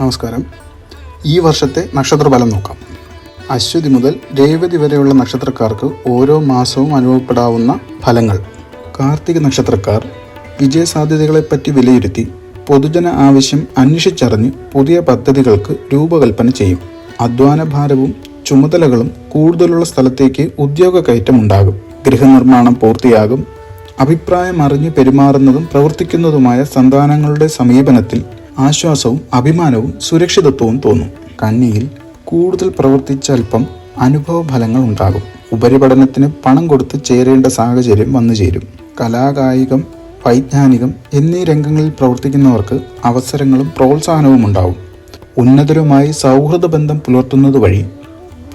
നമസ്കാരം. ഈ വർഷത്തെ നക്ഷത്രഫലം നോക്കാം. അശ്വതി മുതൽ രേവതി വരെയുള്ള നക്ഷത്രക്കാർക്ക് ഓരോ മാസവും അനുഭവപ്പെടാവുന്ന ഫലങ്ങൾ. കാർത്തിക നക്ഷത്രക്കാർ വിജയസാധ്യതകളെപ്പറ്റി വിലയിരുത്തി പൊതുജന ആവശ്യം അന്വേഷിച്ചറിഞ്ഞ് പുതിയ പദ്ധതികൾക്ക് രൂപകൽപ്പന ചെയ്യും. അധ്വാനഭാരവും ചുമതലകളും കൂടുതലുള്ള സ്ഥലത്തേക്ക് ഉദ്യോഗ കയറ്റമുണ്ടാകും. ഗൃഹനിർമ്മാണം പൂർത്തിയാകും. അഭിപ്രായം അറിഞ്ഞ് പെരുമാറുന്നതും പ്രവർത്തിക്കുന്നതുമായ സന്താനങ്ങളുടെ സമീപനത്തിൽ ആശ്വാസവും അഭിമാനവും സുരക്ഷിതത്വവും തോന്നും. കന്നിയിൽ കൂടുതൽ പ്രവർത്തിച്ചൽപ്പം അനുഭവ ഫലങ്ങൾ ഉണ്ടാകും. ഉപരിപഠനത്തിന് പണം കൊടുത്ത് ചേരേണ്ട സാഹചര്യം വന്നു ചേരും. കലാകായികം, വൈജ്ഞാനികം എന്നീ രംഗങ്ങളിൽ പ്രവർത്തിക്കുന്നവർക്ക് അവസരങ്ങളും പ്രോത്സാഹനവും ഉണ്ടാവും. ഉന്നതരുമായി സൗഹൃദ ബന്ധം പുലർത്തുന്നത് വഴി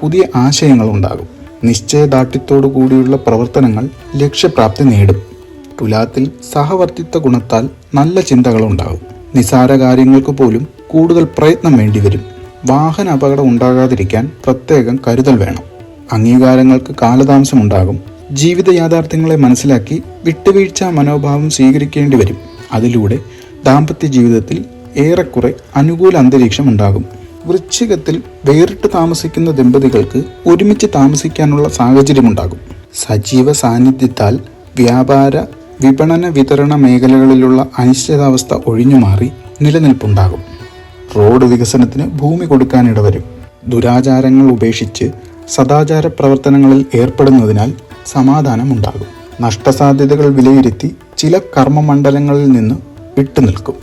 പുതിയ ആശയങ്ങൾ ഉണ്ടാകും. നിശ്ചയദാർഢ്യത്തോടു കൂടിയുള്ള പ്രവർത്തനങ്ങൾ ലക്ഷ്യപ്രാപ്തി നേടും. തുലാത്തിൽ സഹവർത്തിത്വ ഗുണത്താൽ നല്ല ചിന്തകളുണ്ടാകും. നിസാര കാര്യങ്ങൾക്ക് പോലും കൂടുതൽ പ്രയത്നം വേണ്ടിവരും. വാഹന അപകടം ഉണ്ടാകാതിരിക്കാൻ പ്രത്യേകം കരുതൽ വേണം. അംഗീകാരങ്ങൾക്ക് കാലതാമസമുണ്ടാകും. ജീവിത യാഥാർത്ഥ്യങ്ങളെ മനസ്സിലാക്കി വിട്ടുവീഴ്ച മനോഭാവം സ്വീകരിക്കേണ്ടി വരും. അതിലൂടെ ദാമ്പത്യ ജീവിതത്തിൽ ഏറെക്കുറെ അനുകൂല അന്തരീക്ഷം ഉണ്ടാകും. വൃശ്ചികത്തിൽ വേറിട്ട് താമസിക്കുന്ന ദമ്പതികൾക്ക് ഒരുമിച്ച് താമസിക്കാനുള്ള സാഹചര്യമുണ്ടാകും. സജീവ സാന്നിധ്യത്താൽ വ്യാപാര, വിപണന, വിതരണ മേഖലകളിലുള്ള അനിശ്ചിതാവസ്ഥ ഒഴിഞ്ഞുമാറി നിലനിൽപ്പുണ്ടാകും. റോഡ് വികസനത്തിന് ഭൂമി കൊടുക്കാനിടവരും. ദുരാചാരങ്ങൾ ഉപേക്ഷിച്ച് സദാചാര പ്രവർത്തനങ്ങളിൽ ഏർപ്പെടുന്നതിനാൽ സമാധാനമുണ്ടാകും. നഷ്ടസാധ്യതകൾ വിലയിരുത്തി ചില കർമ്മമണ്ഡലങ്ങളിൽ നിന്ന് വിട്ടുനിൽക്കും.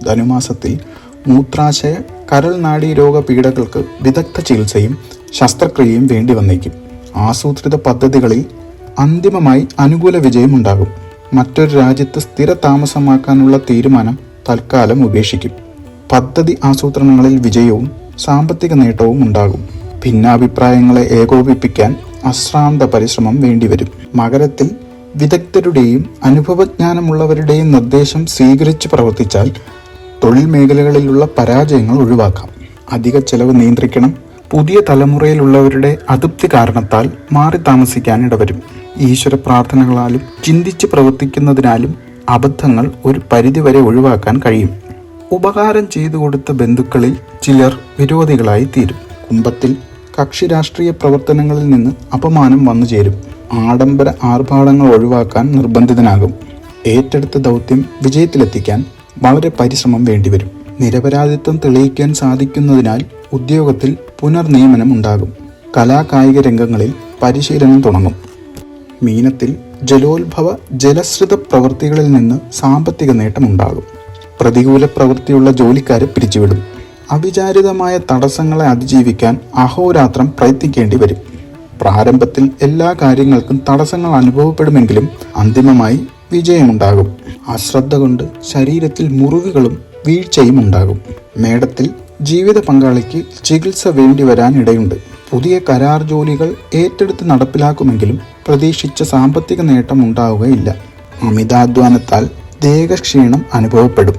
ധനുമാസത്തിൽ മൂത്രാശയ, കരൾ നാഡീ രോഗ പീഡകൾക്ക് വിദഗ്ധ ചികിത്സയും ശസ്ത്രക്രിയയും വേണ്ടി വന്നേക്കും. ആസൂത്രിത പദ്ധതികളിൽ അന്തിമമായി അനുകൂല വിജയമുണ്ടാകും. മറ്റൊരു രാജ്യത്ത് സ്ഥിര താമസമാക്കാനുള്ള തീരുമാനം തൽക്കാലം ഉപേക്ഷിക്കും. പദ്ധതി ആസൂത്രണങ്ങളിൽ വിജയവും സാമ്പത്തിക നേട്ടവും ഉണ്ടാകും. ഭിന്നാഭിപ്രായങ്ങളെ ഏകോപിപ്പിക്കാൻ അശ്രാന്ത പരിശ്രമം വേണ്ടിവരും. മകരത്തിൽ വിദഗ്ധരുടെയും അനുഭവജ്ഞാനമുള്ളവരുടെയും നിർദ്ദേശം സ്വീകരിച്ച് പ്രവർത്തിച്ചാൽ തൊഴിൽ മേഖലകളിലുള്ള പരാജയങ്ങൾ ഒഴിവാക്കാം. അധിക ചെലവ് നിയന്ത്രിക്കണം. പുതിയ തലമുറയിലുള്ളവരുടെ അതൃപ്തി കാരണത്താൽ മാറി താമസിക്കാൻ ഇടവരും. ഈശ്വര പ്രാർത്ഥനകളാലും ചിന്തിച്ച് പ്രവർത്തിക്കുന്നതിനാലും അബദ്ധങ്ങൾ ഒരു പരിധിവരെ ഒഴിവാക്കാൻ കഴിയും. ഉപകാരം ചെയ്തു കൊടുത്ത ബന്ധുക്കളിൽ ചിലർ വിരോധികളായി തീരും. കുംഭത്തിൽ കക്ഷി രാഷ്ട്രീയ പ്രവർത്തനങ്ങളിൽ നിന്ന് അപമാനം വന്നു ചേരും. ആഡംബര ആർഭാടങ്ങൾ ഒഴിവാക്കാൻ നിർബന്ധിതനാകും. ഏറ്റെടുത്ത ദൗത്യം വിജയത്തിലെത്തിക്കാൻ വളരെ പരിശ്രമം വേണ്ടിവരും. നിരപരാധിത്വം തെളിയിക്കാൻ സാധിക്കുന്നതിനാൽ ഉദ്യോഗത്തിൽ പുനർനിയമനം ഉണ്ടാകും. കലാകായിക രംഗങ്ങളിൽ പരിശീലനം തുടങ്ങും. മീനത്തിൽ ജലോത്ഭവ, ജലശ്രിത പ്രവൃത്തികളിൽ നിന്ന് സാമ്പത്തിക നേട്ടമുണ്ടാകും. പ്രതികൂല പ്രവൃത്തിയുള്ള ജോലിക്കാരെ പിരിച്ചുവിടും. അവിചാരിതമായ തടസ്സങ്ങളെ അതിജീവിക്കാൻ അഹോരാത്രം പ്രയത്നിക്കേണ്ടി വരും. പ്രാരംഭത്തിൽ എല്ലാ കാര്യങ്ങൾക്കും തടസ്സങ്ങൾ അനുഭവപ്പെടുമെങ്കിലും അന്തിമമായി വിജയമുണ്ടാകും. അശ്രദ്ധ കൊണ്ട് ശരീരത്തിൽ മുറിവുകളും വീഴ്ചയും ഉണ്ടാകും. മേടത്തിൽ ജീവിത പങ്കാളിക്ക് ചികിത്സ വേണ്ടി വരാൻ ഇടയുണ്ട്. പുതിയ കരാർ ജോലികൾ ഏറ്റെടുത്ത് നടപ്പിലാക്കുമെങ്കിലും പ്രതീക്ഷിച്ച സാമ്പത്തിക നേട്ടം ഉണ്ടാവുകയില്ല. അമിതാധ്വാനത്താൽ ദേഹക്ഷീണം അനുഭവപ്പെടും.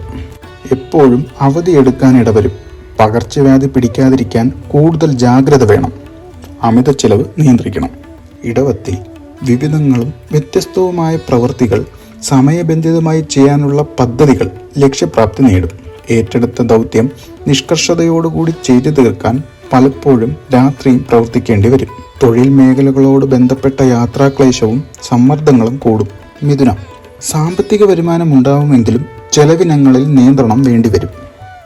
എപ്പോഴും അവധിയെടുക്കാൻ ഇടവരും. പകർച്ചവ്യാധി പിടിക്കാതിരിക്കാൻ കൂടുതൽ ജാഗ്രത വേണം. അമിത ചെലവ് നിയന്ത്രിക്കണം. ഇടവത്തിൽ വിവിധങ്ങളും വ്യത്യസ്തവുമായ പ്രവൃത്തികൾ സമയബന്ധിതമായി ചെയ്യാനുള്ള പദ്ധതികൾ ലക്ഷ്യപ്രാപ്തി നേടും. ഏറ്റെടുത്ത ദൗത്യം നിഷ്കർഷതയോടുകൂടി ചെയ്തു തീർക്കാൻ പലപ്പോഴും രാത്രിയും പ്രവർത്തിക്കേണ്ടി വരും. തൊഴിൽ മേഖലകളോട് ബന്ധപ്പെട്ട യാത്രാക്ലേശവും സമ്മർദ്ദങ്ങളും കൂടും. മിഥുനം, സാമ്പത്തിക വരുമാനം ഉണ്ടാവുമെങ്കിലും ചെലവിനങ്ങളിൽ നിയന്ത്രണം വേണ്ടിവരും.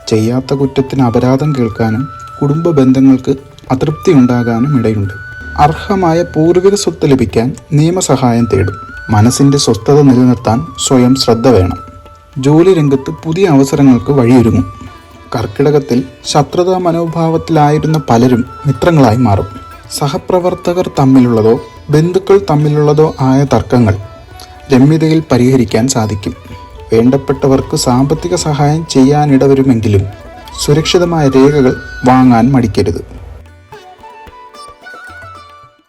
ചെയ്യാത്ത കുറ്റത്തിന് അപരാധം കേൾക്കാനും കുടുംബ ബന്ധങ്ങൾക്ക് അതൃപ്തി ഉണ്ടാകാനും ഇടയുണ്ട്. അർഹമായ പൂർവിക സ്വത്ത് ലഭിക്കാൻ നിയമസഹായം തേടും. മനസ്സിന്റെ സ്വസ്ഥത നിലനിർത്താൻ സ്വയം ശ്രദ്ധ വേണം. ജോലി രംഗത്ത് പുതിയ അവസരങ്ങൾക്ക് വഴിയൊരുങ്ങും. കർക്കിടകത്തിൽ ശത്രുതാ മനോഭാവത്തിലായിരുന്ന പലരും മിത്രങ്ങളായി മാറും. സഹപ്രവർത്തകർ തമ്മിലുള്ളതോ ബന്ധുക്കൾ തമ്മിലുള്ളതോ ആയ തർക്കങ്ങൾ രമ്യതയിൽ പരിഹരിക്കാൻ സാധിക്കും. വേണ്ടപ്പെട്ടവർക്ക് സാമ്പത്തിക സഹായം ചെയ്യാനിടവരുമെങ്കിലും സുരക്ഷിതമായ രേഖകൾ വാങ്ങാൻ മടിക്കരുത്.